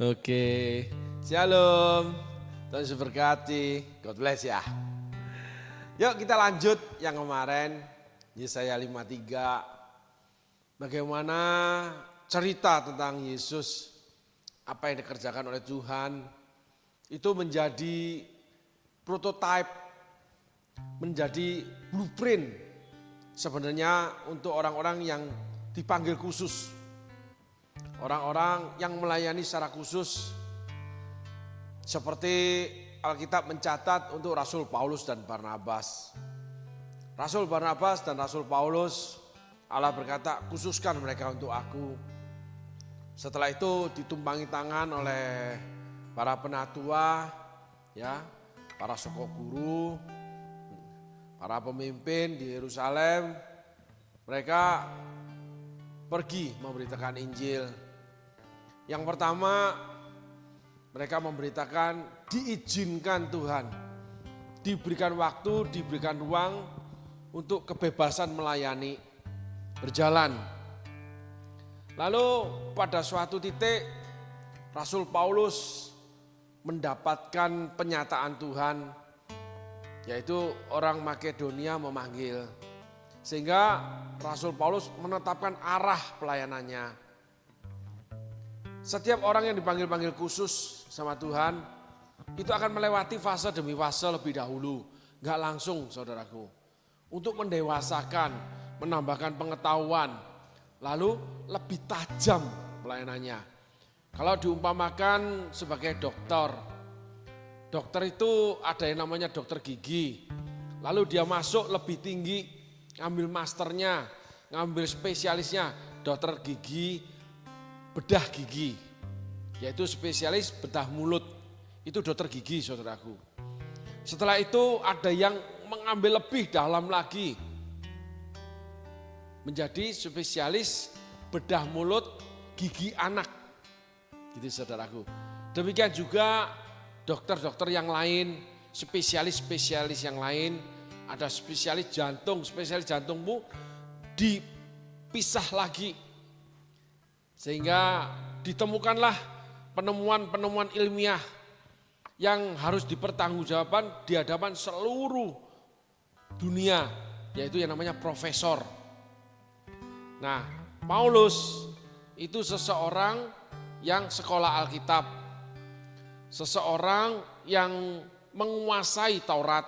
Oke, shalom, Tuhan Yesus berkati, God bless ya. Yuk kita lanjut yang kemarin, Yesaya 53, bagaimana cerita tentang Yesus, apa yang dikerjakan oleh Tuhan, itu menjadi prototipe, menjadi blueprint sebenarnya untuk orang-orang yang dipanggil khusus. Orang-orang yang melayani secara khusus seperti Alkitab mencatat untuk Rasul Paulus dan Barnabas. Rasul Barnabas dan Rasul Paulus, Allah berkata, khususkan mereka untuk aku. Setelah itu ditumpangi tangan oleh para penatua, ya, para soko guru, para pemimpin di Yerusalem. Mereka pergi memberitakan Injil. Yang pertama, mereka memberitakan diizinkan Tuhan, diberikan waktu, diberikan ruang untuk kebebasan melayani, berjalan. Lalu pada suatu titik Rasul Paulus mendapatkan penyataan Tuhan, yaitu orang Makedonia memanggil. Sehingga Rasul Paulus menetapkan arah pelayanannya. Setiap orang yang dipanggil-panggil khusus sama Tuhan, itu akan melewati fase demi fase lebih dahulu. Enggak langsung saudaraku. Untuk mendewasakan, menambahkan pengetahuan, lalu lebih tajam pelayanannya. Kalau diumpamakan sebagai dokter, dokter itu ada yang namanya dokter gigi. Lalu dia masuk lebih tinggi, ngambil masternya, ngambil spesialisnya, dokter gigi, bedah gigi, yaitu spesialis bedah mulut, itu dokter gigi saudaraku. Setelah itu ada yang mengambil lebih dalam lagi, menjadi spesialis bedah mulut gigi anak, gitu saudaraku. Demikian juga dokter-dokter yang lain, spesialis-spesialis yang lain, ada spesialis jantung bu dipisah lagi. Sehingga ditemukanlah penemuan-penemuan ilmiah yang harus dipertanggungjawabkan di hadapan seluruh dunia, yaitu yang namanya profesor. Nah, Paulus itu seseorang yang sekolah Alkitab, seseorang yang menguasai Taurat,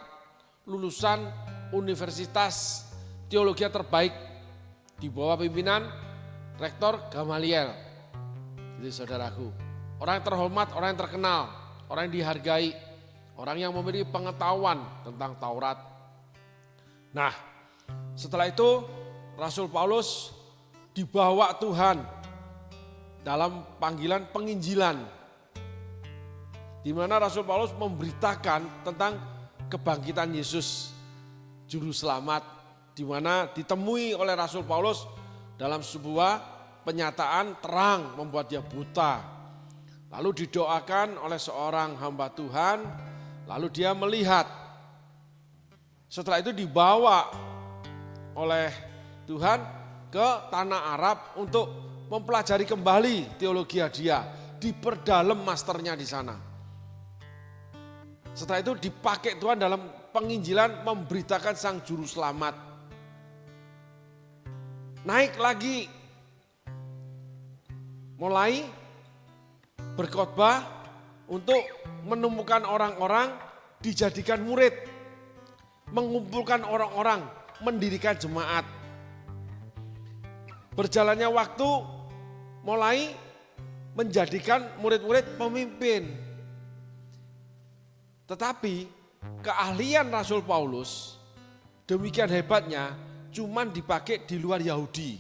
lulusan universitas teologi terbaik di bawah pimpinan Rektor Gamaliel. Jadi saudaraku, orang yang terhormat, orang yang terkenal, orang yang dihargai, orang yang memiliki pengetahuan tentang Taurat. Nah, setelah itu Rasul Paulus dibawa Tuhan dalam panggilan penginjilan, di mana Rasul Paulus memberitakan tentang kebangkitan Yesus Juru Selamat, di mana ditemui oleh Rasul Paulus dalam sebuah penyataan terang membuat dia buta. Lalu didoakan oleh seorang hamba Tuhan, lalu dia melihat. Setelah itu dibawa oleh Tuhan ke tanah Arab untuk mempelajari kembali teologi dia, diperdalam masternya di sana. Setelah itu dipakai Tuhan dalam penginjilan memberitakan Sang Juru Selamat. Naik lagi, mulai berkhotbah untuk menemukan orang-orang, dijadikan murid, mengumpulkan orang-orang, mendirikan jemaat. Berjalannya waktu, mulai menjadikan murid-murid pemimpin. Tetapi keahlian Rasul Paulus demikian hebatnya, cuman dipakai di luar Yahudi.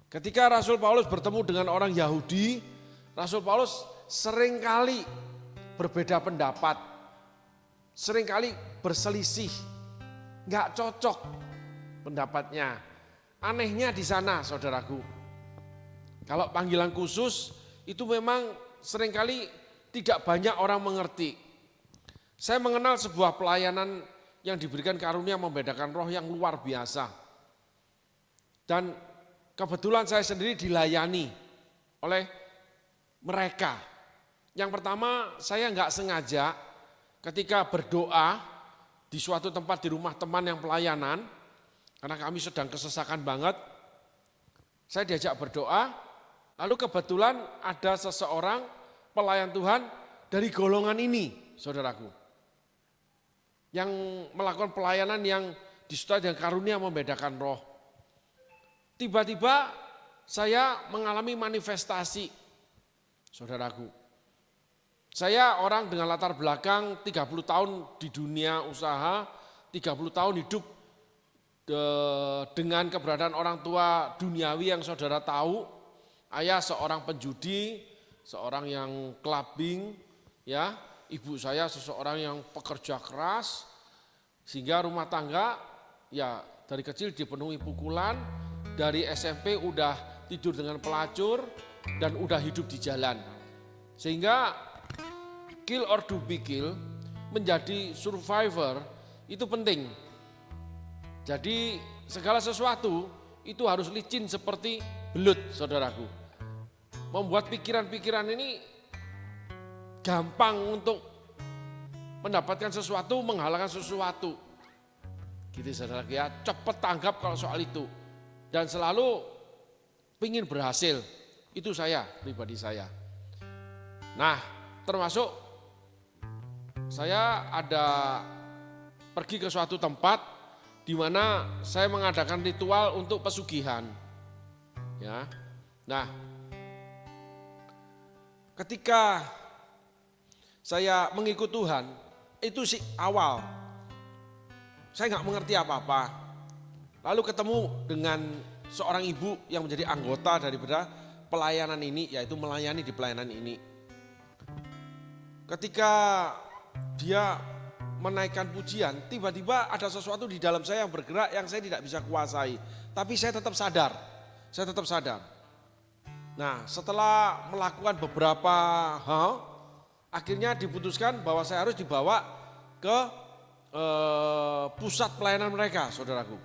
Ketika Rasul Paulus bertemu dengan orang Yahudi, Rasul Paulus seringkali berbeda pendapat, seringkali berselisih, nggak cocok pendapatnya. Anehnya di sana, saudaraku. Kalau panggilan khusus itu memang seringkali tidak banyak orang mengerti. Saya mengenal sebuah pelayanan yang diberikan karunia membedakan roh yang luar biasa. Dan kebetulan saya sendiri dilayani oleh mereka. Yang pertama, saya nggak sengaja ketika berdoa di suatu tempat di rumah teman yang pelayanan, karena kami sedang kesesakan banget, saya diajak berdoa, lalu kebetulan ada seseorang pelayan Tuhan dari golongan ini, saudaraku, yang melakukan pelayanan yang disertai dengan karunia membedakan roh. Tiba-tiba saya mengalami manifestasi, saudaraku. Saya orang dengan latar belakang 30 tahun di dunia usaha, 30 tahun hidup dengan keberadaan orang tua duniawi yang saudara tahu. Ayah seorang penjudi, seorang yang clubbing, ya. Ibu saya seseorang yang pekerja keras, sehingga rumah tangga ya dari kecil dipenuhi pukulan, dari SMP udah tidur dengan pelacur dan udah hidup di jalan. Sehingga kill or to be kill, menjadi survivor itu penting. Jadi segala sesuatu itu harus licin seperti belut, saudaraku. Membuat pikiran-pikiran ini gampang untuk mendapatkan sesuatu, menghalalkan sesuatu. Gitu saudaraku ya, cepat tanggap kalau soal itu. Dan selalu ingin berhasil, itu saya, pribadi saya. Nah, termasuk saya ada pergi ke suatu tempat di mana saya mengadakan ritual untuk pesugihan. Ya. Nah, ketika saya mengikut Tuhan, itu sih awal. Saya nggak mengerti apa-apa. Lalu ketemu dengan seorang ibu yang menjadi anggota daripada pelayanan ini, yaitu melayani di pelayanan ini. Ketika dia menaikkan pujian, tiba-tiba ada sesuatu di dalam saya yang bergerak yang saya tidak bisa kuasai. Tapi saya tetap sadar. Nah, setelah melakukan beberapa hal, akhirnya diputuskan bahwa saya harus dibawa ke pusat pelayanan mereka, saudaraku.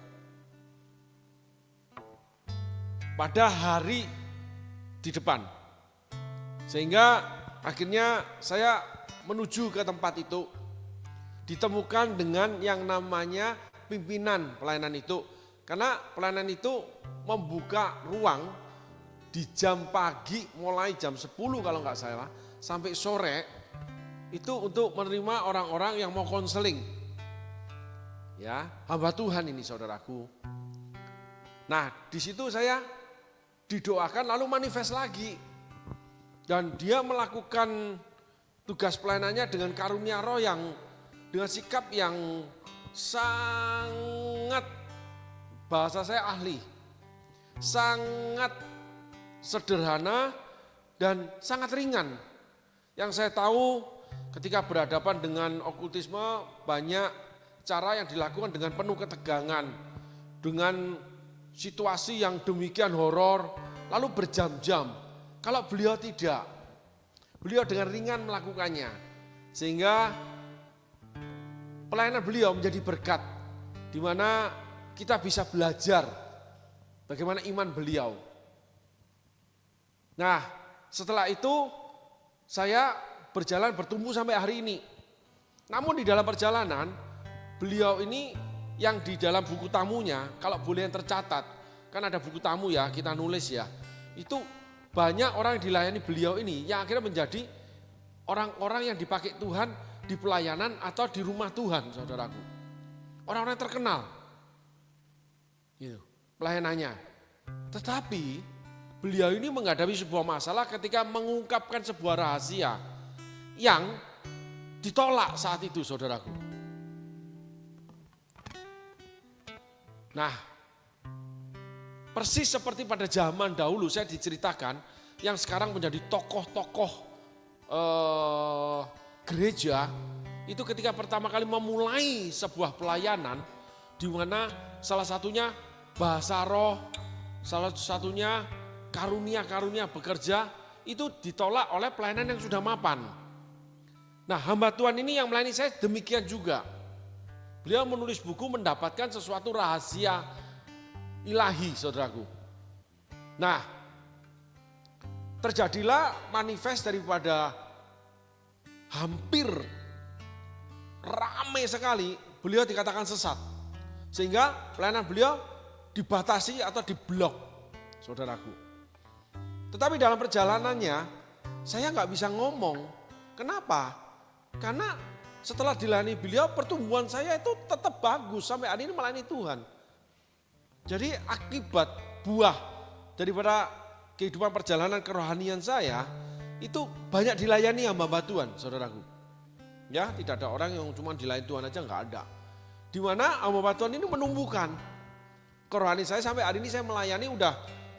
Pada hari di depan. Sehingga akhirnya saya menuju ke tempat itu, ditemukan dengan yang namanya pimpinan pelayanan itu. Karena pelayanan itu membuka ruang di jam pagi, mulai jam 10 kalau nggak salah, sampai sore, itu untuk menerima orang-orang yang mau konseling. Ya, hamba Tuhan ini saudaraku. Nah, di situ saya didoakan lalu manifest lagi. Dan dia melakukan tugas pelayanannya dengan karunia roh yang dengan sikap yang sangat, bahasa saya ahli, sangat sederhana dan sangat ringan. Yang saya tahu ketika berhadapan dengan okultisme banyak cara yang dilakukan dengan penuh ketegangan, dengan situasi yang demikian horor, lalu berjam-jam. Kalau beliau tidak, beliau dengan ringan melakukannya, sehingga pelayanan beliau menjadi berkat, di mana kita bisa belajar bagaimana iman beliau. Nah, setelah itu saya berjalan bertumbuh sampai hari ini. Namun di dalam perjalanan, beliau ini yang di dalam buku tamunya, kalau boleh yang tercatat, kan ada buku tamu ya, kita nulis ya, itu banyak orang yang dilayani beliau ini yang akhirnya menjadi orang-orang yang dipakai Tuhan di pelayanan atau di rumah Tuhan, saudaraku. Orang-orang yang terkenal, gitu, pelayanannya. Tetapi beliau ini menghadapi sebuah masalah ketika mengungkapkan sebuah rahasia yang ditolak saat itu, saudaraku. Nah, persis seperti pada zaman dahulu saya diceritakan yang sekarang menjadi tokoh-tokoh gereja, itu ketika pertama kali memulai sebuah pelayanan di mana salah satunya bahasa roh, salah satunya karunia-karunia bekerja, itu ditolak oleh pelayanan yang sudah mapan. Nah, hamba Tuhan ini yang melayani saya demikian juga. Beliau menulis buku mendapatkan sesuatu rahasia ilahi, saudaraku. Nah, terjadilah manifest daripada hampir ramai sekali beliau dikatakan sesat. Sehingga pelayanan beliau dibatasi atau diblok, saudaraku. Tetapi dalam perjalanannya saya nggak bisa ngomong. Kenapa? Karena setelah dilayani beliau pertumbuhan saya itu tetap bagus sampai hari ini melayani Tuhan. Jadi akibat buah daripada kehidupan perjalanan kerohanian saya itu banyak dilayani hamba Tuhan, saudaraku. Ya, tidak ada orang yang cuma dilayani Tuhan aja, nggak ada. Di mana hamba Tuhan ini menumbuhkan kerohanian saya sampai hari ini saya melayani udah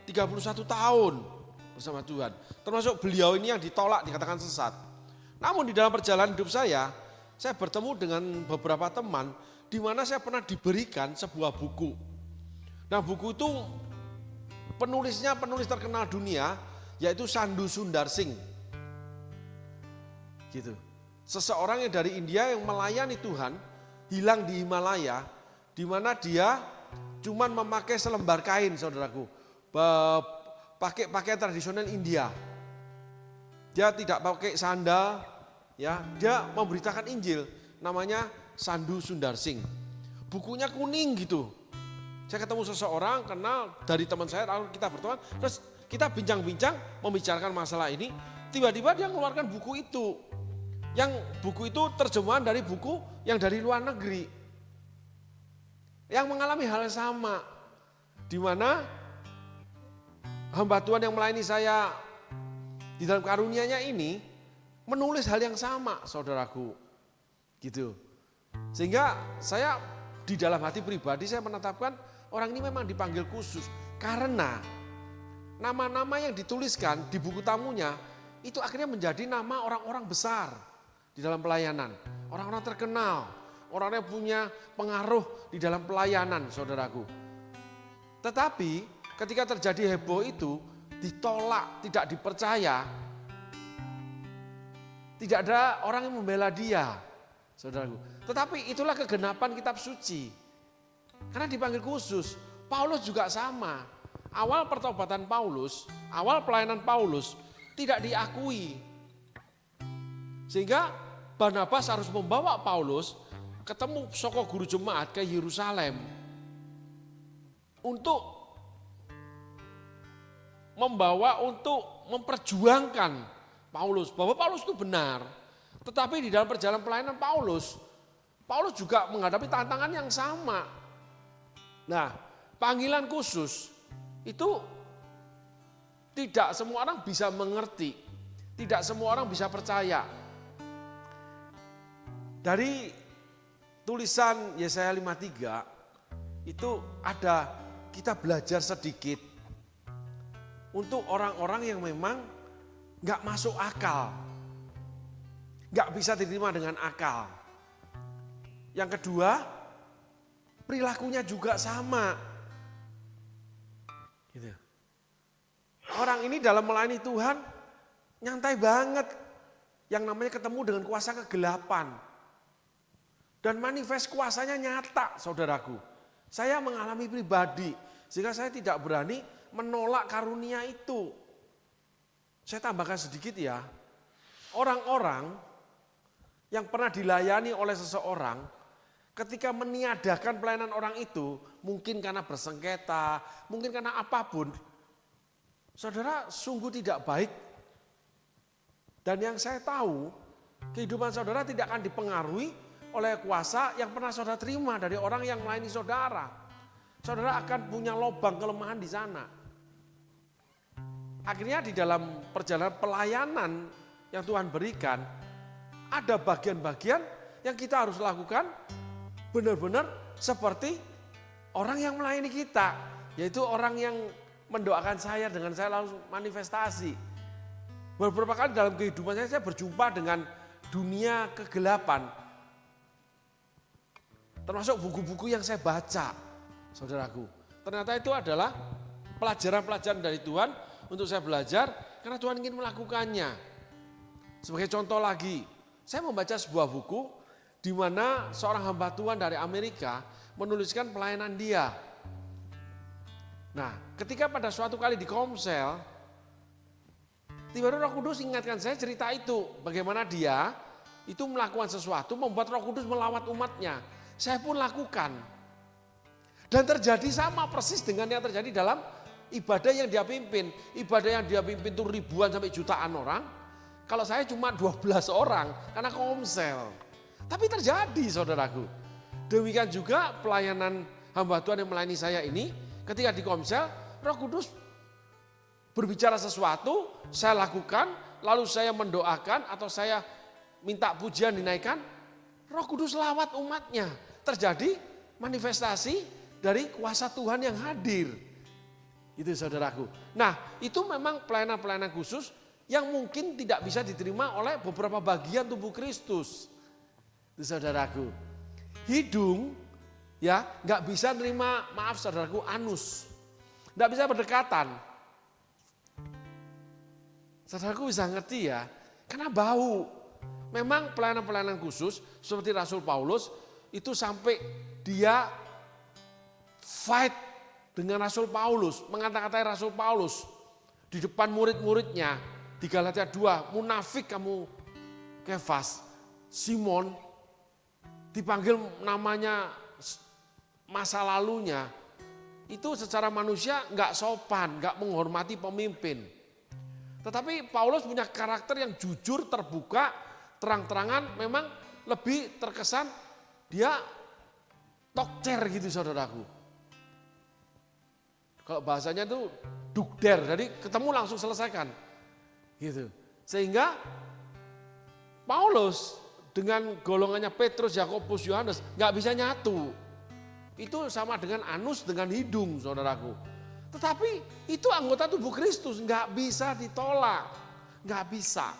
31 tahun bersama Tuhan. Termasuk beliau ini yang ditolak dikatakan sesat. Namun di dalam perjalanan hidup saya bertemu dengan beberapa teman di mana saya pernah diberikan sebuah buku. Nah, buku itu penulisnya penulis terkenal dunia yaitu Sandhu Sundar Singh. Gitu. Seseorang yang dari India yang melayani Tuhan, hilang di Himalaya, di mana dia cuman memakai selembar kain, saudaraku. Pakai pakaian tradisional India. Dia tidak pakai sandal, ya. Dia memberitakan Injil, namanya Sandhu Sundar Singh. Bukunya kuning gitu. Saya ketemu seseorang kenal dari teman saya, lalu kita berteman, terus kita bincang-bincang membicarakan masalah ini. Tiba-tiba dia mengeluarkan buku itu. Yang buku itu terjemahan dari buku yang dari luar negeri. Yang mengalami hal yang sama. Di mana hamba Tuhan yang melayani saya di dalam karunia-Nya ini menulis hal yang sama, saudaraku. Gitu. Sehingga saya di dalam hati pribadi saya menetapkan orang ini memang dipanggil khusus. Karena nama-nama yang dituliskan di buku tamunya itu akhirnya menjadi nama orang-orang besar di dalam pelayanan. Orang-orang terkenal, orang-orang yang punya pengaruh di dalam pelayanan, saudaraku. Tetapi ketika terjadi heboh itu ditolak, tidak dipercaya, tidak ada orang yang membela dia, saudaraku. Tetapi itulah kegenapan kitab suci. Karena dipanggil khusus. Paulus juga sama. Awal pertobatan Paulus, awal pelayanan Paulus tidak diakui. Sehingga Barnabas harus membawa Paulus ketemu soko guru jemaat ke Yerusalem untuk memperjuangkan Paulus bahwa Paulus itu benar. Tetapi di dalam perjalanan pelayanan Paulus juga menghadapi tantangan yang sama. Nah, panggilan khusus itu tidak semua orang bisa mengerti, tidak semua orang bisa percaya. Dari tulisan Yesaya 53 itu ada kita belajar sedikit untuk orang-orang yang memang gak masuk akal, gak bisa diterima dengan akal. Yang kedua, perilakunya juga sama. Gitu. Orang ini dalam melayani Tuhan nyantai banget. Yang namanya ketemu dengan kuasa kegelapan. Dan manifest kuasanya nyata, saudaraku. Saya mengalami pribadi, sehingga saya tidak berani menolak karunia itu. Saya tambahkan sedikit ya. Orang-orang yang pernah dilayani oleh seseorang, ketika meniadakan pelayanan orang itu, mungkin karena bersengketa, mungkin karena apapun, saudara sungguh tidak baik. Dan yang saya tahu, kehidupan saudara tidak akan dipengaruhi oleh kuasa yang pernah saudara terima dari orang yang melayani saudara. Saudara akan punya lubang kelemahan di sana. Akhirnya di dalam perjalanan pelayanan yang Tuhan berikan, ada bagian-bagian yang kita harus lakukan benar-benar seperti orang yang melayani kita, yaitu orang yang mendoakan saya dengan saya lalu manifestasi. Beberapa kali dalam kehidupan saya berjumpa dengan dunia kegelapan, termasuk buku-buku yang saya baca, saudaraku. Ternyata itu adalah pelajaran-pelajaran dari Tuhan untuk saya belajar karena Tuhan ingin melakukannya. Sebagai contoh lagi, saya membaca sebuah buku di mana seorang hamba Tuhan dari Amerika menuliskan pelayanan dia. Nah, ketika pada suatu kali di Komsel, tiba-tiba Roh Kudus ingatkan saya cerita itu. Bagaimana dia itu melakukan sesuatu membuat Roh Kudus melawat umatnya. Saya pun lakukan. Dan terjadi sama persis dengan yang terjadi dalam ibadah yang dia pimpin. Ibadah yang dia pimpin itu ribuan sampai jutaan orang. Kalau saya cuma 12 orang karena komsel. Tapi terjadi saudaraku. Demikian juga pelayanan hamba Tuhan yang melayani saya ini. Ketika di komsel, Roh Kudus berbicara sesuatu, saya lakukan, lalu saya mendoakan atau saya minta pujian dinaikkan. Roh Kudus lawat umatnya. Terjadi manifestasi dari kuasa Tuhan yang hadir. Itu saudaraku. Nah, itu memang pelayanan-pelayanan khusus yang mungkin tidak bisa diterima oleh beberapa bagian tubuh Kristus. Itu saudaraku. Hidung ya nggak bisa nerima, maaf saudaraku, anus. Nggak bisa berdekatan. Saudaraku bisa ngerti ya, karena bau. Memang pelayanan-pelayanan khusus seperti Rasul Paulus itu sampai dia fight dengan Rasul Paulus, mengata-katai Rasul Paulus di depan murid-muridnya di Galatia 2, munafik kamu Kefas, Simon dipanggil namanya masa lalunya, itu secara manusia nggak sopan, nggak menghormati pemimpin. Tetapi Paulus punya karakter yang jujur, terbuka, terang-terangan, memang lebih terkesan dia tokcer gitu saudaraku. Kalau bahasanya itu dukder, jadi ketemu langsung selesaikan. Gitu. Sehingga Paulus dengan golongannya Petrus, Yakobus, Yohanes nggak bisa nyatu. Itu sama dengan anus dengan hidung saudaraku. Tetapi itu anggota tubuh Kristus, nggak bisa ditolak. Nggak bisa.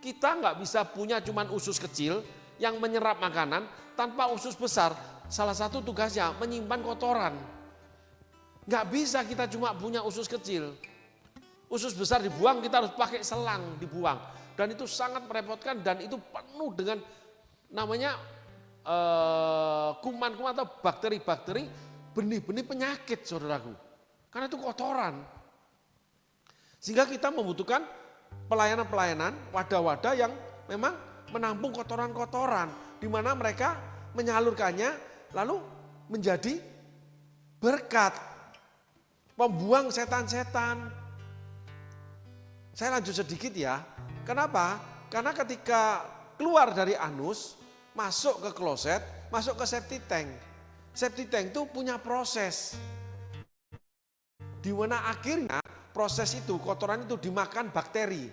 Kita nggak bisa punya cuman usus kecil yang menyerap makanan tanpa usus besar. Salah satu tugasnya menyimpan kotoran. Nggak bisa kita cuma punya usus kecil. Usus besar dibuang, kita harus pakai selang dibuang. Dan itu sangat merepotkan dan itu penuh dengan namanya kuman-kuman atau bakteri-bakteri, benih-benih penyakit saudaraku. Karena itu kotoran. Sehingga kita membutuhkan pelayanan-pelayanan, wadah-wadah yang memang menampung kotoran-kotoran. Di mana mereka menyalurkannya lalu menjadi berkat. Membuang setan-setan. Saya lanjut sedikit ya. Kenapa? Karena ketika keluar dari anus, masuk ke kloset, masuk ke septic tank. Septic tank itu punya proses. Di mana akhirnya proses itu, kotoran itu dimakan bakteri.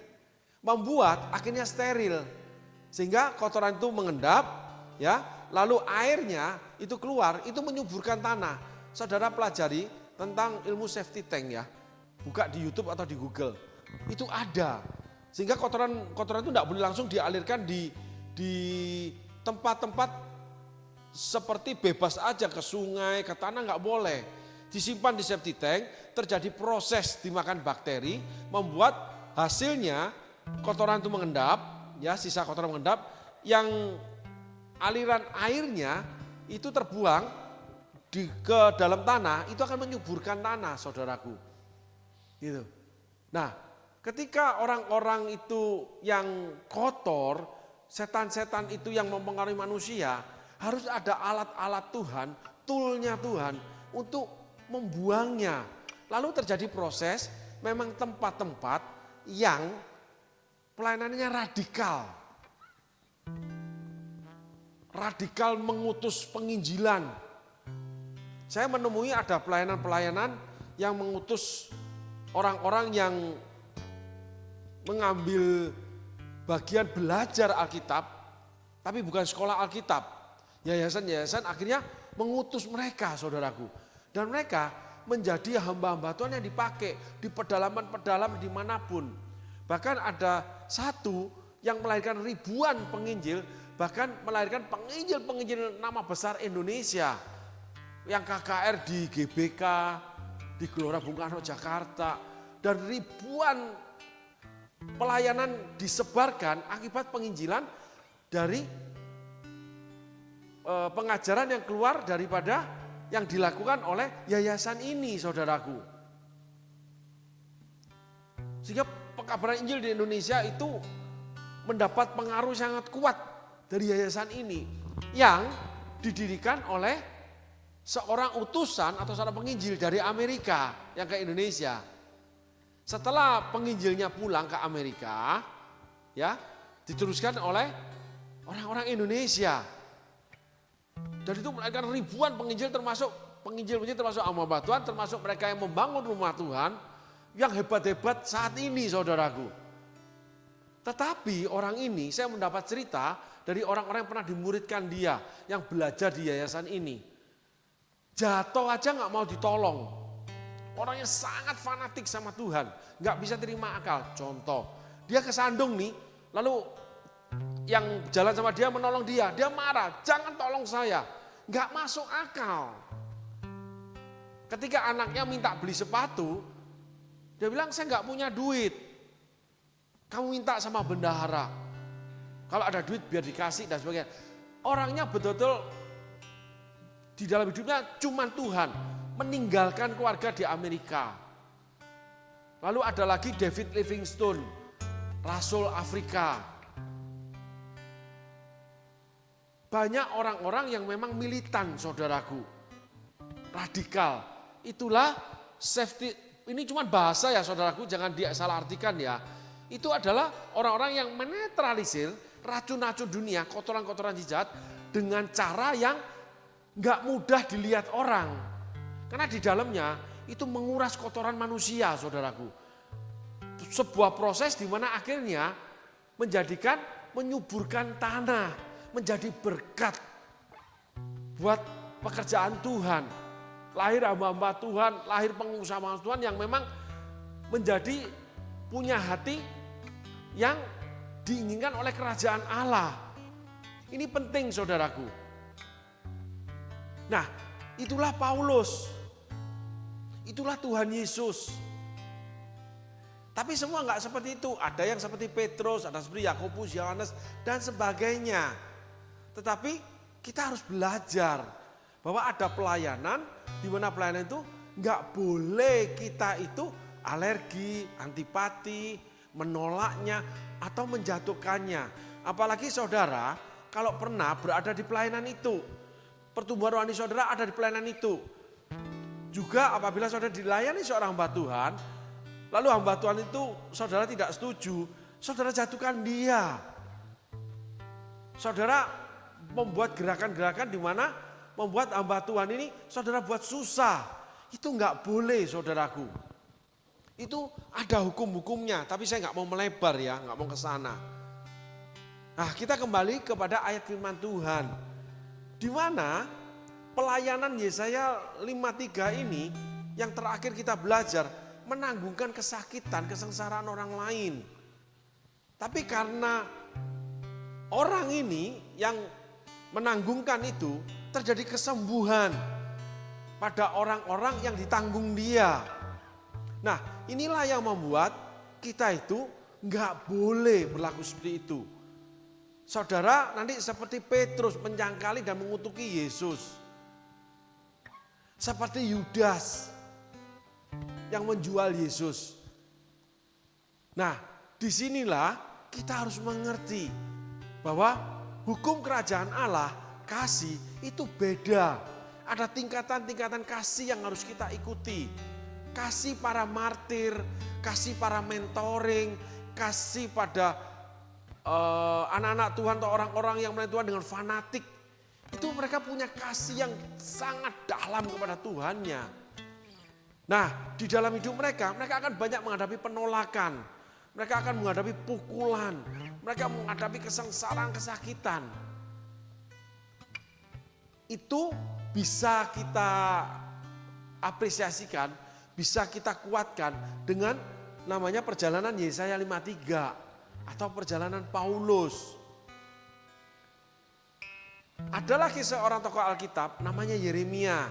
Membuat akhirnya steril. Sehingga kotoran itu mengendap, ya, lalu airnya itu keluar, itu menyuburkan tanah. Saudara pelajari tentang ilmu safety tank ya. Buka di YouTube atau di Google. Itu ada. Sehingga kotoran itu tidak boleh langsung dialirkan di tempat-tempat seperti bebas aja ke sungai, ke tanah, nggak boleh. Disimpan di safety tank, terjadi proses dimakan bakteri, membuat hasilnya kotoran itu mengendap, ya sisa kotoran mengendap, yang aliran airnya itu terbuang ke dalam tanah, itu akan menyuburkan tanah, saudaraku. Gitu. Nah, ketika orang-orang itu yang kotor, setan-setan itu yang mempengaruhi manusia, harus ada alat-alat Tuhan, toolnya Tuhan untuk membuangnya. Lalu terjadi proses, memang tempat-tempat yang pelayanannya radikal. Radikal mengutus penginjilan. Saya menemui ada pelayanan-pelayanan yang mengutus orang-orang yang mengambil bagian belajar Alkitab, tapi bukan sekolah Alkitab. Yayasan-yayasan akhirnya mengutus mereka, saudaraku. Dan mereka menjadi hamba-hamba Tuhan yang dipakai di pedalaman-pedalaman dimanapun. Bahkan ada satu yang melahirkan ribuan penginjil, bahkan melahirkan penginjil-penginjil nama besar Indonesia. Yang KKR di GBK, di Gelora Bung Karno Jakarta, dan ribuan pelayanan disebarkan akibat penginjilan dari pengajaran yang keluar daripada yang dilakukan oleh yayasan ini, saudaraku. Sehingga pekabaran Injil di Indonesia itu mendapat pengaruh sangat kuat dari yayasan ini yang didirikan oleh seorang utusan atau seorang penginjil dari Amerika yang ke Indonesia. Setelah penginjilnya pulang ke Amerika, ya, diteruskan oleh orang-orang Indonesia. Dan itu melahirkan ribuan penginjil termasuk hamba Tuhan, termasuk mereka yang membangun rumah Tuhan yang hebat-hebat saat ini, saudaraku. Tetapi orang ini, saya mendapat cerita dari orang-orang yang pernah dimuridkan dia, yang belajar di yayasan ini. Jatuh aja gak mau ditolong. Orangnya sangat fanatik sama Tuhan, gak bisa terima akal. Contoh, dia kesandung nih, lalu yang jalan sama dia menolong dia marah, jangan tolong saya. Gak masuk akal. Ketika anaknya minta beli sepatu, dia bilang saya gak punya duit. Kamu minta sama bendahara. Kalau ada duit biar dikasih dan sebagainya. Orangnya betul-betul di dalam hidupnya cuma Tuhan. Meninggalkan keluarga di Amerika. Lalu ada lagi David Livingstone, Rasul Afrika. Banyak orang-orang yang memang militan, saudaraku. Radikal. Itulah safety. Ini cuma bahasa ya, saudaraku, jangan salah artikan ya. Itu adalah orang-orang yang menetralisir racun-racun dunia, kotoran-kotoran jahat dengan cara yang gak mudah dilihat orang. Karena di dalamnya itu menguras kotoran manusia, saudaraku. Sebuah proses di mana akhirnya menyuburkan tanah, menjadi berkat buat pekerjaan Tuhan. Lahir hamba-hamba Tuhan, lahir pengusaha Tuhan yang memang menjadi punya hati yang diinginkan oleh kerajaan Allah. Ini penting, saudaraku. Nah, itulah Paulus. Itulah Tuhan Yesus. Tapi semua enggak seperti itu. Ada yang seperti Petrus, ada seperti Yakobus, Yohanes, dan sebagainya. Tetapi kita harus belajar bahwa ada pelayanan, di mana pelayanan itu enggak boleh kita itu alergi, antipati, menolaknya atau menjatuhkannya. Apalagi saudara kalau pernah berada di pelayanan itu. Pertumbuhan rohani saudara ada di pelayanan itu. Juga apabila saudara dilayani seorang hamba Tuhan, lalu hamba Tuhan itu saudara tidak setuju, saudara jatuhkan dia. Saudara membuat gerakan-gerakan di mana membuat hamba Tuhan ini saudara buat susah. Itu enggak boleh, saudaraku. Itu ada hukum-hukumnya, tapi saya nggak mau melebar ya, nggak mau ke sana. Nah, kita kembali kepada ayat firman Tuhan. Di mana pelayanan Yesaya 53 ini yang terakhir kita belajar menanggungkan kesakitan, kesengsaraan orang lain. Tapi karena orang ini yang menanggungkan itu terjadi kesembuhan pada orang-orang yang ditanggung dia. Nah, inilah yang membuat kita itu nggak boleh berlaku seperti itu. Saudara nanti seperti Petrus menyangkali dan mengutuki Yesus. Seperti Yudas yang menjual Yesus. Nah, disinilah kita harus mengerti bahwa hukum kerajaan Allah, kasih itu beda. Ada tingkatan-tingkatan kasih yang harus kita ikuti. Kasih para martir, kasih para mentoring, kasih pada anak-anak Tuhan atau orang-orang yang melayani Tuhan dengan fanatik. Itu mereka punya kasih yang sangat dalam kepada Tuhannya. Nah, di dalam hidup mereka akan banyak menghadapi penolakan. Mereka akan menghadapi pukulan. Mereka menghadapi kesengsaraan, kesakitan. Itu bisa kita apresiasikan, bisa kita kuatkan dengan namanya perjalanan Yesaya 53 atau perjalanan Paulus. Ada lagi seorang tokoh Alkitab namanya Yeremia.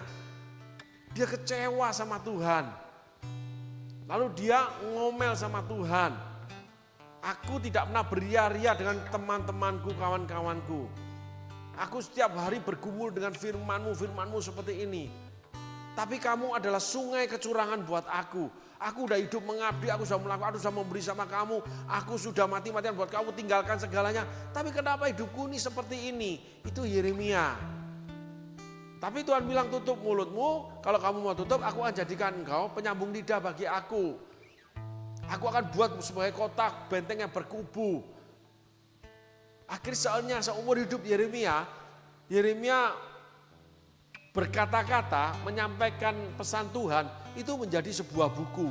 Dia kecewa sama Tuhan. Lalu dia ngomel sama Tuhan. Aku tidak pernah beria-ria dengan teman-temanku, kawan-kawanku. Aku setiap hari bergumul dengan firman-Mu seperti ini. Tapi kamu adalah sungai kecurangan buat aku. Aku udah hidup mengabdi, aku sudah melakukan, aku sudah memberi sama kamu. Aku sudah mati-matian buat kamu, tinggalkan segalanya. Tapi kenapa hidupku ini seperti ini? Itu Yeremia. Tapi Tuhan bilang tutup mulutmu, kalau kamu mau tutup aku akan jadikan engkau penyambung lidah bagi aku. Aku akan buat sebagai kotak benteng yang berkubu. Akhirnya seumur hidup Yeremia berkata-kata, menyampaikan pesan Tuhan, itu menjadi sebuah buku.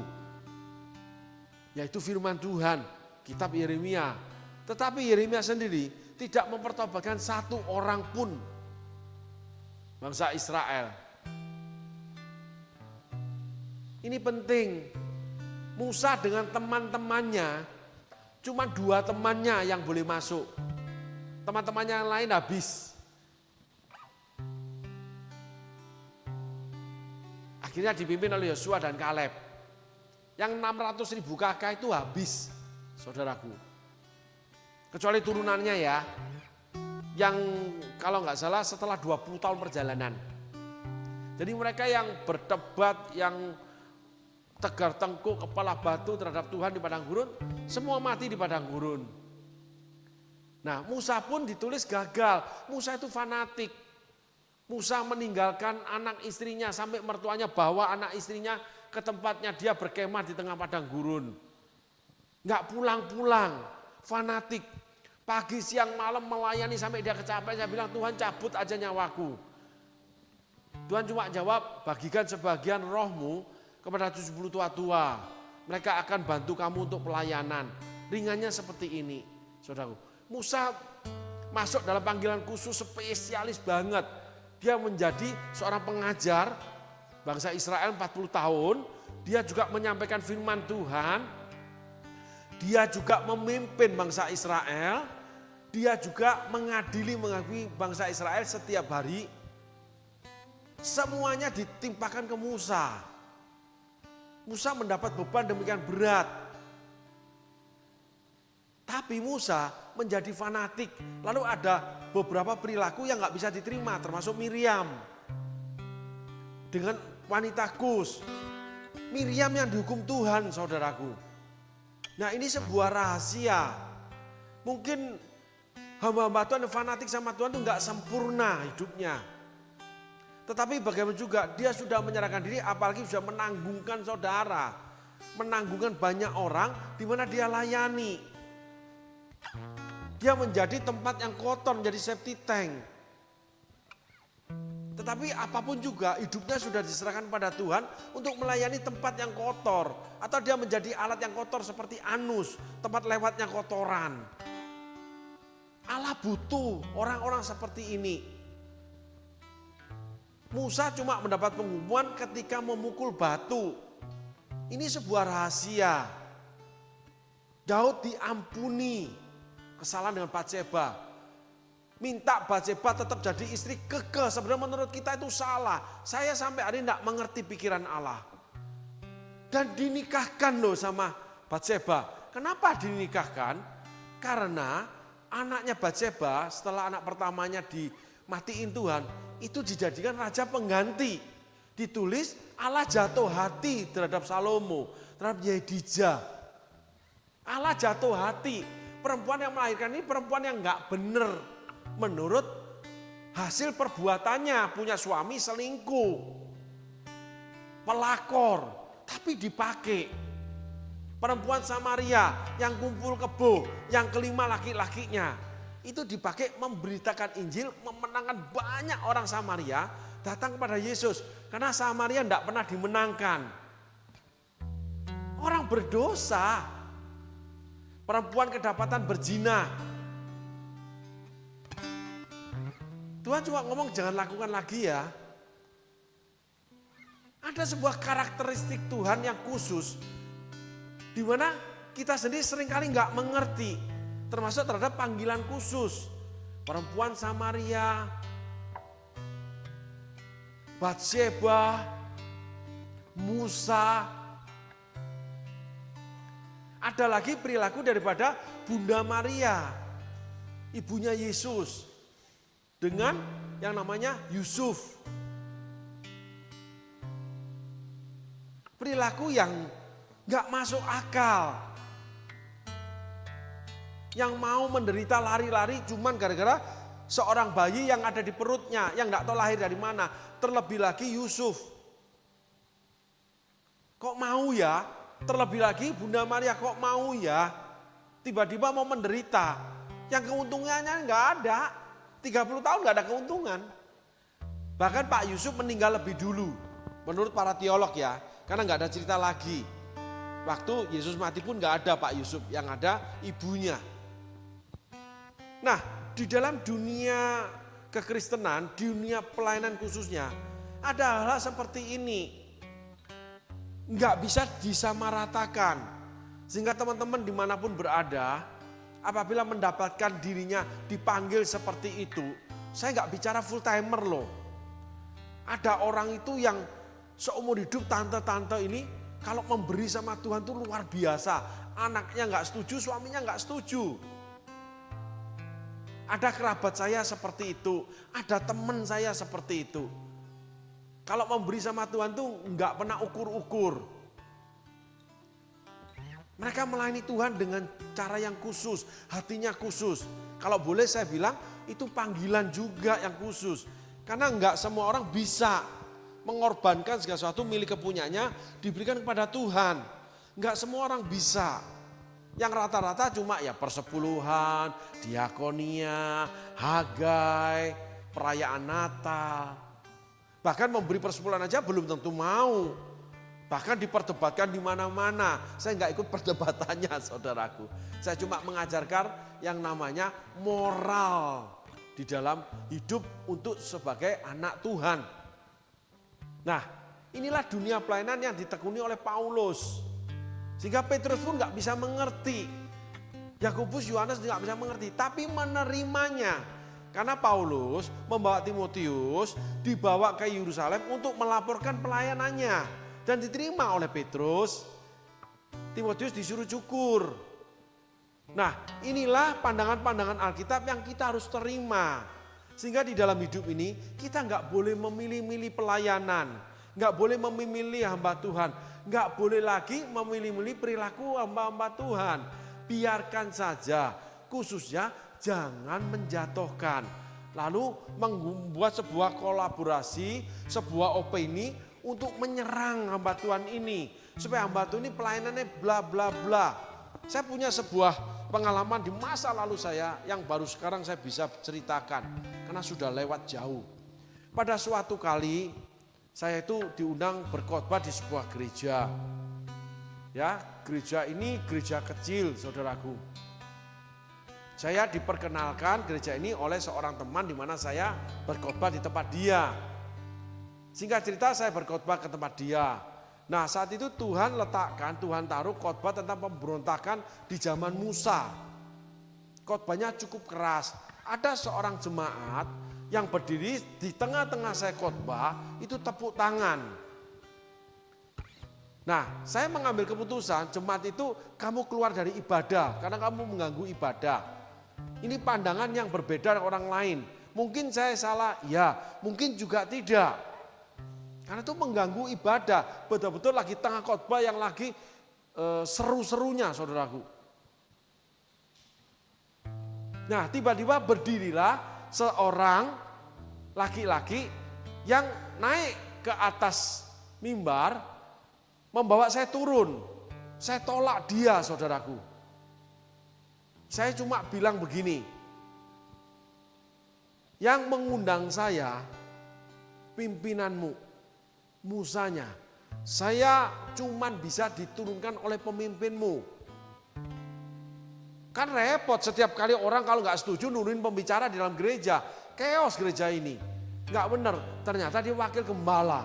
Yaitu firman Tuhan, kitab Yeremia. Tetapi Yeremia sendiri tidak mempertobatkan satu orang pun bangsa Israel. Ini penting. Musa dengan teman-temannya, cuma 2 temannya yang boleh masuk. Teman-temannya yang lain habis. Akhirnya dipimpin oleh Yosua dan Kaleb. Yang 600.000 kakak itu habis, saudaraku. Kecuali turunannya ya. Yang kalau nggak salah setelah 20 tahun perjalanan. Jadi mereka yang berdebat, yang tegar tengkuk, kepala batu terhadap Tuhan di padang gurun, semua mati di padang gurun. Nah, Musa pun ditulis gagal. Musa itu fanatik. Musa meninggalkan anak istrinya sampai mertuanya bawa anak istrinya ke tempatnya dia berkemah di tengah padang gurun. Enggak pulang-pulang, fanatik. Pagi, siang, malam melayani sampai dia kecapean. Saya bilang, Tuhan cabut aja nyawaku. Tuhan cuma jawab, bagikan sebagian rohmu kepada 70 tua-tua. Mereka akan bantu kamu untuk pelayanan. Ringannya seperti ini, saudaraku. Musa masuk dalam panggilan khusus spesialis banget. Dia menjadi seorang pengajar bangsa Israel 40 tahun. Dia juga menyampaikan firman Tuhan. Dia juga memimpin bangsa Israel. Dia juga menghakimi bangsa Israel setiap hari. Semuanya ditimpakan ke Musa. Musa mendapat beban demikian berat. Tapi Musa menjadi fanatik. Lalu ada beberapa perilaku yang gak bisa diterima, termasuk Miriam. Dengan wanita Kus. Miriam yang dihukum Tuhan, saudaraku. Nah, ini sebuah rahasia. Mungkin hamba-hamba Tuhan yang fanatik sama Tuhan itu gak sempurna hidupnya. Tetapi bagaimana juga dia sudah menyerahkan diri, apalagi sudah menanggungkan saudara. Menanggungkan banyak orang di mana dia layani. Dia menjadi tempat yang kotor, menjadi septic tank. Tetapi apapun juga hidupnya sudah diserahkan pada Tuhan untuk melayani tempat yang kotor. Atau dia menjadi alat yang kotor seperti anus, tempat lewatnya kotoran. Allah butuh orang-orang seperti ini. Musa cuma mendapat penghukuman ketika memukul batu. Ini sebuah rahasia. Daud diampuni kesalahan dengan Batseba. Minta Batseba tetap jadi istri kekeh. Sebenarnya menurut kita itu salah. Saya sampai hari ini tidak mengerti pikiran Allah. Dan dinikahkan loh sama Batseba. Kenapa dinikahkan? Karena anaknya Batseba setelah anak pertamanya dimatiin Tuhan, itu dijadikan raja pengganti. Ditulis Allah jatuh hati terhadap Salomo, terhadap Yedijah. Allah jatuh hati. Perempuan yang melahirkan ini perempuan yang enggak benar. Menurut hasil perbuatannya, punya suami selingkuh. Pelakor, tapi dipakai. Perempuan Samaria yang kumpul kebo, yang kelima laki-lakinya. Itu dipakai memberitakan Injil, memenangkan banyak orang Samaria datang kepada Yesus. Karena Samaria tidak pernah dimenangkan. Orang berdosa. Perempuan kedapatan berzina. Tuhan cuma ngomong jangan lakukan lagi ya. Ada sebuah karakteristik Tuhan yang khusus. Di mana kita sendiri seringkali nggak mengerti. Termasuk terhadap panggilan khusus. Perempuan Samaria, Batseba, Musa. Ada lagi perilaku daripada Bunda Maria, ibunya Yesus, dengan yang namanya Yusuf. Perilaku yang Nggak masuk akal. Yang mau menderita lari-lari cuman gara-gara seorang bayi yang ada di perutnya, yang nggak tahu lahir dari mana. Terlebih lagi Yusuf. Kok mau ya? Terlebih lagi Bunda Maria kok mau ya? Tiba-tiba mau menderita. Yang keuntungannya nggak ada. 30 tahun nggak ada keuntungan. Bahkan Pak Yusuf meninggal lebih dulu. Menurut para teolog ya. Karena nggak ada cerita lagi. Waktu Yesus mati pun nggak ada Pak Yusuf. Yang ada ibunya. Nah, di dalam dunia kekristenan, dunia pelayanan khususnya, ada hal seperti ini. Nggak bisa disamaratakan. Sehingga teman-teman dimanapun berada, apabila mendapatkan dirinya dipanggil seperti itu, saya nggak bicara full timer loh. Ada orang itu yang seumur hidup tante-tante ini, kalau memberi sama Tuhan itu luar biasa. Anaknya nggak setuju, suaminya nggak setuju. Ada kerabat saya seperti itu, ada teman saya seperti itu. Kalau memberi sama Tuhan tuh nggak pernah ukur-ukur. Mereka melayani Tuhan dengan cara yang khusus, hatinya khusus. Kalau boleh saya bilang itu panggilan juga yang khusus. Karena nggak semua orang bisa mengorbankan segala sesuatu milik kepunyanya diberikan kepada Tuhan. Nggak semua orang bisa. Yang rata-rata cuma ya persepuluhan, diakonia, Hagai, perayaan Natal. Bahkan memberi persepuluhan aja belum tentu mau. Bahkan diperdebatkan di mana-mana. Saya nggak ikut perdebatannya saudaraku. Saya cuma mengajarkan yang namanya moral di dalam hidup untuk sebagai anak Tuhan. Nah, inilah dunia pelayanan yang ditekuni oleh Paulus. Sehingga Petrus pun nggak bisa mengerti. Yakobus, Yohanes nggak bisa mengerti. Tapi menerimanya. Karena Paulus membawa Timotius dibawa ke Yerusalem untuk melaporkan pelayanannya. Dan diterima oleh Petrus. Timotius disuruh cukur. Nah, inilah pandangan-pandangan Alkitab yang kita harus terima. Sehingga di dalam hidup ini kita nggak boleh memilih-milih pelayanan. Nggak boleh memilih hamba Tuhan. Nggak boleh lagi memilih-milih perilaku hamba-hamba Tuhan. Biarkan saja, khususnya jangan menjatuhkan. Lalu membuat sebuah kolaborasi, sebuah opini untuk menyerang hamba Tuhan ini. Supaya hamba Tuhan ini pelayanannya bla bla bla. Saya punya sebuah pengalaman di masa lalu saya yang baru sekarang saya bisa ceritakan. Karena sudah lewat jauh. Pada suatu kali saya itu diundang berkhotbah di sebuah gereja. Ya, gereja ini gereja kecil, saudaraku. Saya diperkenalkan gereja ini oleh seorang teman di mana saya berkhotbah di tempat dia. Singkat cerita saya berkhotbah ke tempat dia. Nah, saat itu Tuhan taruh khotbah tentang pemberontakan di zaman Musa. Khotbahnya cukup keras. Ada seorang jemaat yang berdiri di tengah-tengah saya khotbah itu tepuk tangan. Nah, saya mengambil keputusan jemaat itu kamu keluar dari ibadah karena kamu mengganggu ibadah. Ini pandangan yang berbeda dengan orang lain. Mungkin saya salah, ya, mungkin juga tidak. Karena itu mengganggu ibadah. Betul-betul lagi tengah khotbah yang lagi seru-serunya, saudaraku. Nah, tiba-tiba berdirilah seorang laki-laki yang naik ke atas mimbar membawa saya turun. Saya tolak dia, saudaraku. Saya cuma bilang begini. Yang mengundang saya pimpinanmu, Musanya. Saya cuma bisa diturunkan oleh pemimpinmu. Kan repot setiap kali orang kalau nggak setuju nurunin pembicara di dalam gereja. Chaos gereja ini. Nggak benar. Ternyata dia wakil gembala.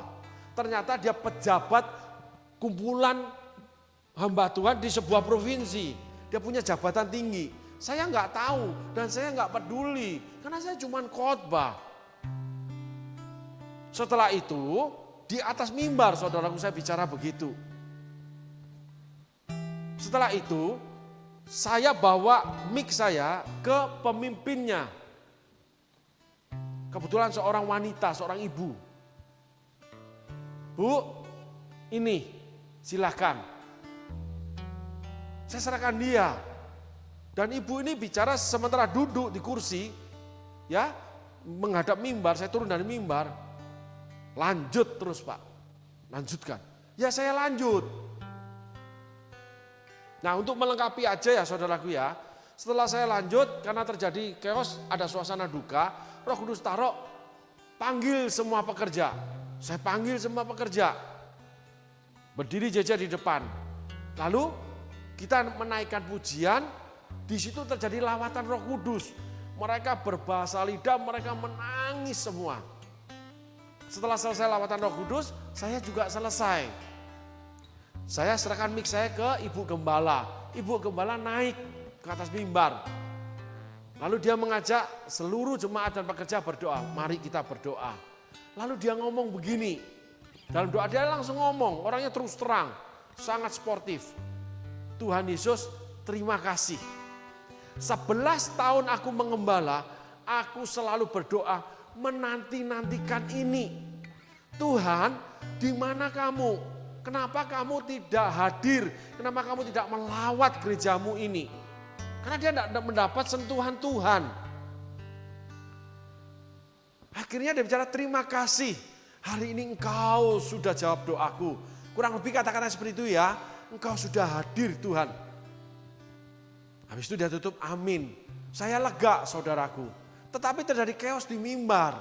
Ternyata dia pejabat kumpulan hamba Tuhan di sebuah provinsi. Dia punya jabatan tinggi. Saya nggak tahu dan saya nggak peduli. Karena saya cuma khotbah. Setelah itu di atas mimbar saudaraku saya bicara begitu. Setelah itu saya bawa mic saya ke pemimpinnya. Kebetulan seorang wanita, seorang ibu. Bu, ini silahkan. Saya serahkan dia. Dan ibu ini bicara sementara duduk di kursi, ya, menghadap mimbar, saya turun dari mimbar. Lanjut terus Pak, lanjutkan. Ya saya lanjut. Nah untuk melengkapi aja ya saudaraku ya, setelah saya lanjut karena terjadi chaos, ada suasana duka, Roh Kudus taruh, panggil semua pekerja. Saya panggil semua pekerja, berdiri jajar di depan. Lalu kita menaikkan pujian, di situ terjadi lawatan Roh Kudus. Mereka berbahasa lidah, mereka menangis semua. Setelah selesai lawatan Roh Kudus, saya juga selesai. Saya serahkan mic saya ke Ibu Gembala. Ibu Gembala naik ke atas mimbar. Lalu dia mengajak seluruh jemaat dan pekerja berdoa. Mari kita berdoa. Lalu dia ngomong begini. Dalam doa dia langsung ngomong, orangnya terus terang, sangat sportif. Tuhan Yesus, terima kasih. 11 tahun aku mengembala, aku selalu berdoa menanti-nantikan ini. Tuhan, di mana kamu? Kenapa kamu tidak hadir? Kenapa kamu tidak melawat gerejamu ini? Karena dia tidak mendapat sentuhan Tuhan. Akhirnya dia bicara terima kasih. Hari ini engkau sudah jawab doaku. Kurang lebih kata-kata seperti itu ya. Engkau sudah hadir Tuhan. Habis itu dia tutup amin. Saya lega saudaraku. Tetapi terjadi chaos di mimbar.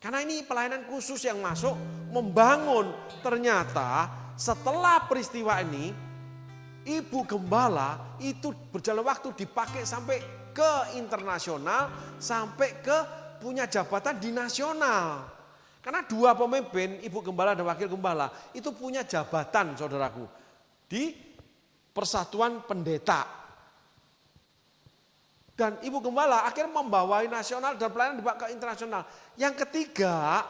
Karena ini pelayanan khusus yang masuk membangun. Ternyata setelah peristiwa ini, Ibu Gembala itu berjalan waktu dipakai sampai ke internasional, sampai ke punya jabatan di nasional. Karena dua pemimpin, Ibu Gembala dan Wakil Gembala, itu punya jabatan saudaraku di Persatuan Pendeta. Dan Ibu Gembala akhirnya membawai nasional dan pelayanan dibawa ke internasional. Yang ketiga,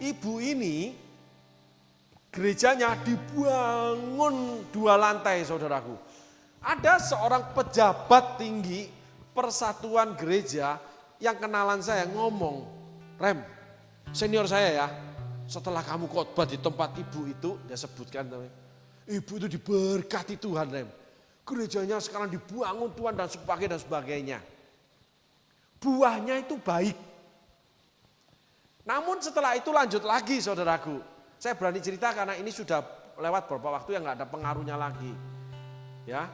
ibu ini gerejanya dibangun 2 lantai saudaraku. Ada seorang pejabat tinggi persatuan gereja yang kenalan saya ngomong, Rem, senior saya ya, setelah kamu khotbah di tempat ibu itu, dia sebutkan, ibu itu diberkati Tuhan Rem. Gerejanya sekarang dibangun Tuhan dan sebagainya. Buahnya itu baik. Namun setelah itu lanjut lagi saudaraku. Saya berani cerita karena ini sudah lewat beberapa waktu yang gak ada pengaruhnya lagi. Ya,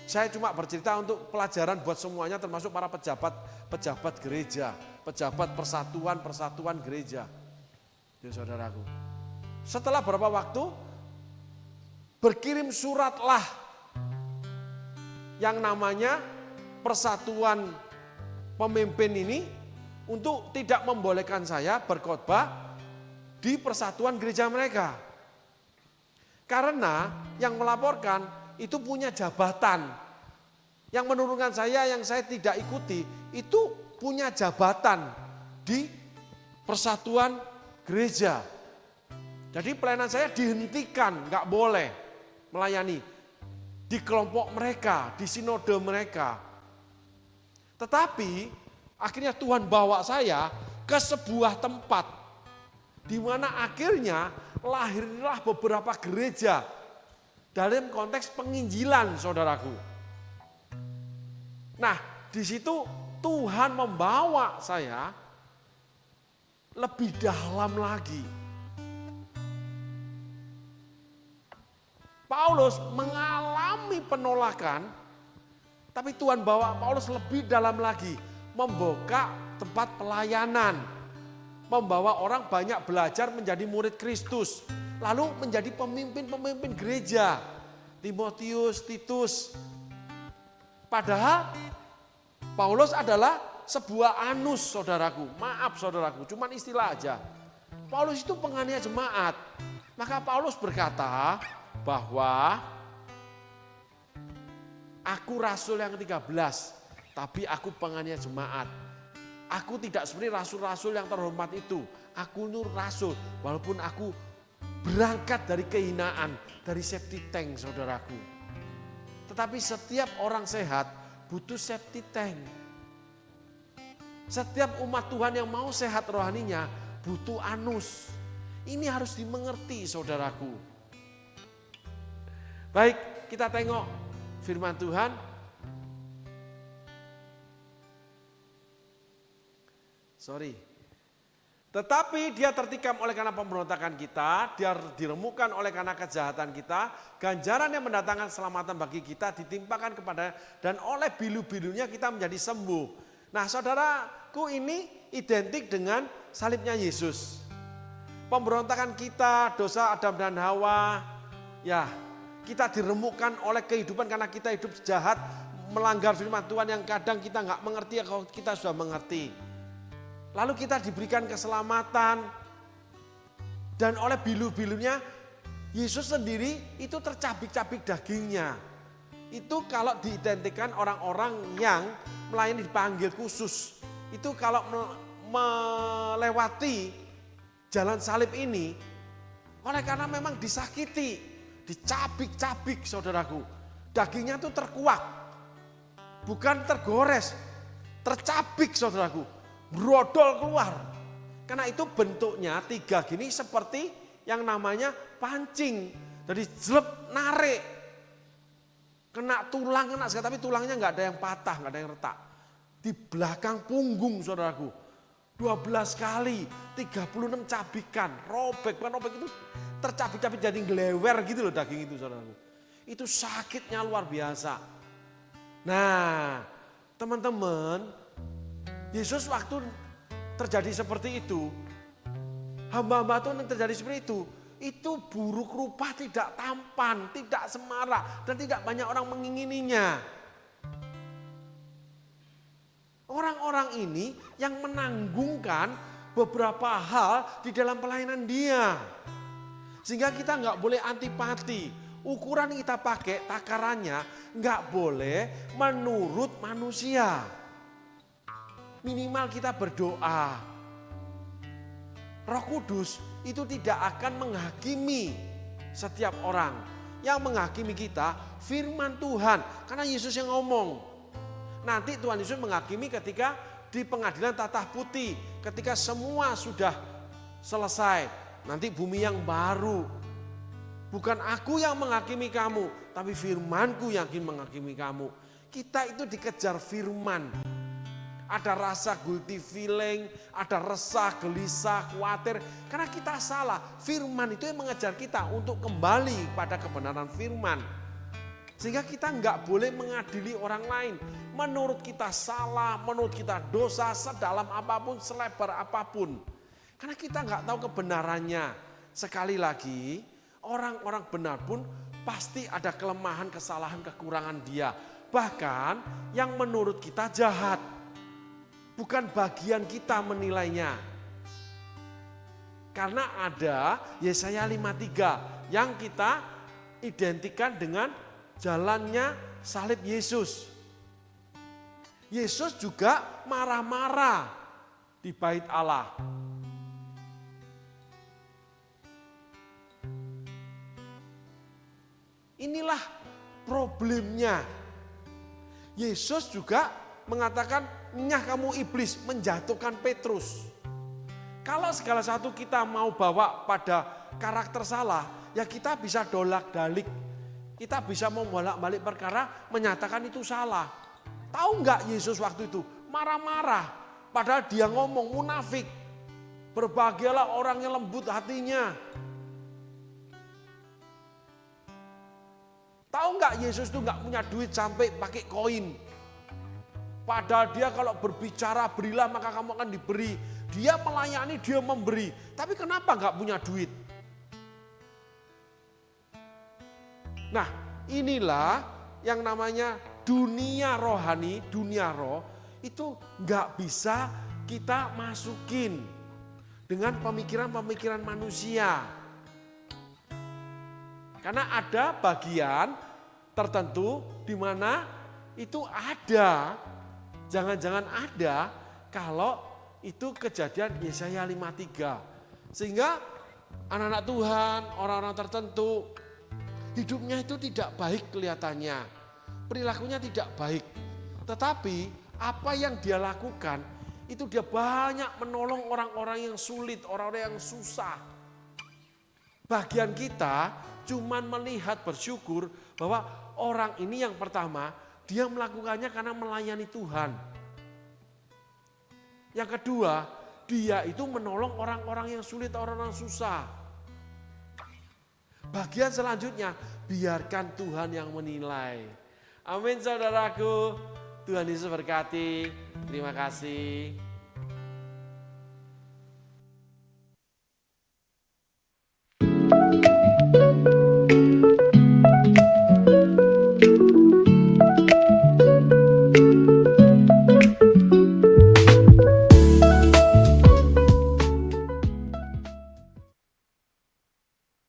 saya cuma bercerita untuk pelajaran buat semuanya termasuk para pejabat gereja. Pejabat persatuan gereja. Ya saudaraku. Setelah beberapa waktu berkirim suratlah yang namanya persatuan pemimpin ini untuk tidak membolehkan saya berkhotbah di persatuan gereja mereka. Karena yang melaporkan itu punya jabatan. Yang menurunkan saya yang saya tidak ikuti itu punya jabatan di persatuan gereja. Jadi pelayanan saya dihentikan, nggak boleh melayani di kelompok mereka, di sinode mereka. Tetapi akhirnya Tuhan bawa saya ke sebuah tempat di mana akhirnya lahirlah beberapa gereja dalam konteks penginjilan saudaraku. Nah, di situ Tuhan membawa saya lebih dalam lagi. Paulus mengalami penolakan, tapi Tuhan bawa Paulus lebih dalam lagi, membuka tempat pelayanan, membawa orang banyak belajar menjadi murid Kristus, lalu menjadi pemimpin-pemimpin gereja, Timotius, Titus. Padahal Paulus adalah sebuah anus saudaraku, maaf saudaraku, cuman istilah aja. Paulus itu penganiaya jemaat, maka Paulus berkata, bahwa aku rasul yang 13, tapi aku penganiaya jemaat. Aku tidak seperti rasul-rasul yang terhormat itu. Aku nur rasul, walaupun aku berangkat dari kehinaan, dari safety tank saudaraku. Tetapi setiap orang sehat butuh safety tank. Setiap umat Tuhan yang mau sehat rohaninya butuh anus. Ini harus dimengerti saudaraku. Baik, kita tengok firman Tuhan. Tetapi dia tertikam oleh karena pemberontakan kita, dia diremukkan oleh karena kejahatan kita, ganjaran yang mendatangkan keselamatan bagi kita ditimpakan kepada, dan oleh bilu-bilunya kita menjadi sembuh. Nah saudaraku, ini identik dengan salibnya Yesus. Pemberontakan kita, dosa Adam dan Hawa, ya kita diremukkan oleh kehidupan karena kita hidup jahat, melanggar firman Tuhan yang kadang kita nggak mengerti, kalau kita sudah mengerti. Lalu kita diberikan keselamatan, dan oleh bilu-bilunya Yesus sendiri itu tercabik-cabik dagingnya. Itu kalau diidentikan orang-orang yang melayani dipanggil khusus. Itu kalau melewati jalan salib ini, oleh karena memang disakiti, dicabik-cabik saudaraku. Dagingnya itu terkuak, bukan tergores, tercabik saudaraku. Brodol keluar. Karena itu bentuknya 3 gini seperti yang namanya pancing. Jadi jelep narik. Kena tulang, kena segala, tapi tulangnya nggak ada yang patah, nggak ada yang retak. Di belakang punggung saudaraku. 12 kali, 36 cabikan, robek itu tercabik-cabik jadi ngelewer gitu loh daging itu saudaraku. Itu sakitnya luar biasa. Nah, teman-teman, Yesus waktu terjadi seperti itu, hamba-hamba Tuhan yang terjadi seperti itu buruk rupa, tidak tampan, tidak semarak, dan tidak banyak orang mengingininya. Orang-orang ini yang menanggungkan beberapa hal di dalam pelayanan dia. Sehingga kita nggak boleh antipati. Ukuran kita pakai, takarannya nggak boleh menurut manusia. Minimal kita berdoa. Roh Kudus itu tidak akan menghakimi setiap orang. Yang menghakimi kita firman Tuhan. Karena Yesus yang ngomong. Nanti Tuhan Yesus menghakimi ketika di pengadilan tatah putih. Ketika semua sudah selesai. Nanti bumi yang baru. Bukan aku yang menghakimi kamu, tapi firmanku yang akan menghakimi kamu. Kita itu dikejar firman. Ada rasa guilty feeling, ada resah, gelisah, khawatir. Karena kita salah. Firman itu yang mengejar kita untuk kembali pada kebenaran firman. Sehingga kita nggak boleh mengadili orang lain. Menurut kita salah, menurut kita dosa, sedalam apapun, selebar apapun. Karena kita nggak tahu kebenarannya. Sekali lagi, orang-orang benar pun pasti ada kelemahan, kesalahan, kekurangan dia. Bahkan yang menurut kita jahat. Bukan bagian kita menilainya. Karena ada Yesaya 53 yang kita identikan dengan jalannya salib Yesus. Yesus juga marah-marah di bait Allah. Inilah problemnya. Yesus juga mengatakan, nyah kamu iblis, menjatuhkan Petrus. Kalau segala satu kita mau bawa pada karakter salah, ya kita bisa dolak-dalik. Kita bisa membolak-balik perkara, menyatakan itu salah. Tahu nggak Yesus waktu itu marah-marah, padahal dia ngomong munafik. Berbahagialah orang yang lembut hatinya. Tahu nggak Yesus itu nggak punya duit sampai pakai koin. Padahal dia kalau berbicara berilah maka kamu akan diberi. Dia melayani, dia memberi. Tapi kenapa nggak punya duit? Nah inilah yang namanya dunia rohani, dunia roh. Itu nggak bisa kita masukin dengan pemikiran-pemikiran manusia. Karena ada bagian tertentu di mana itu ada. Jangan-jangan ada kalau itu kejadian Yesaya 53. Sehingga anak-anak Tuhan, orang-orang tertentu, hidupnya itu tidak baik kelihatannya. Perilakunya tidak baik. Tetapi apa yang dia lakukan, itu dia banyak menolong orang-orang yang sulit, orang-orang yang susah. Bagian kita cuman melihat bersyukur bahwa orang ini yang pertama, dia melakukannya karena melayani Tuhan. Yang kedua, dia itu menolong orang-orang yang sulit, orang-orang susah. Bagian selanjutnya, biarkan Tuhan yang menilai. Amin saudaraku, Tuhan Yesus berkati. Terima kasih.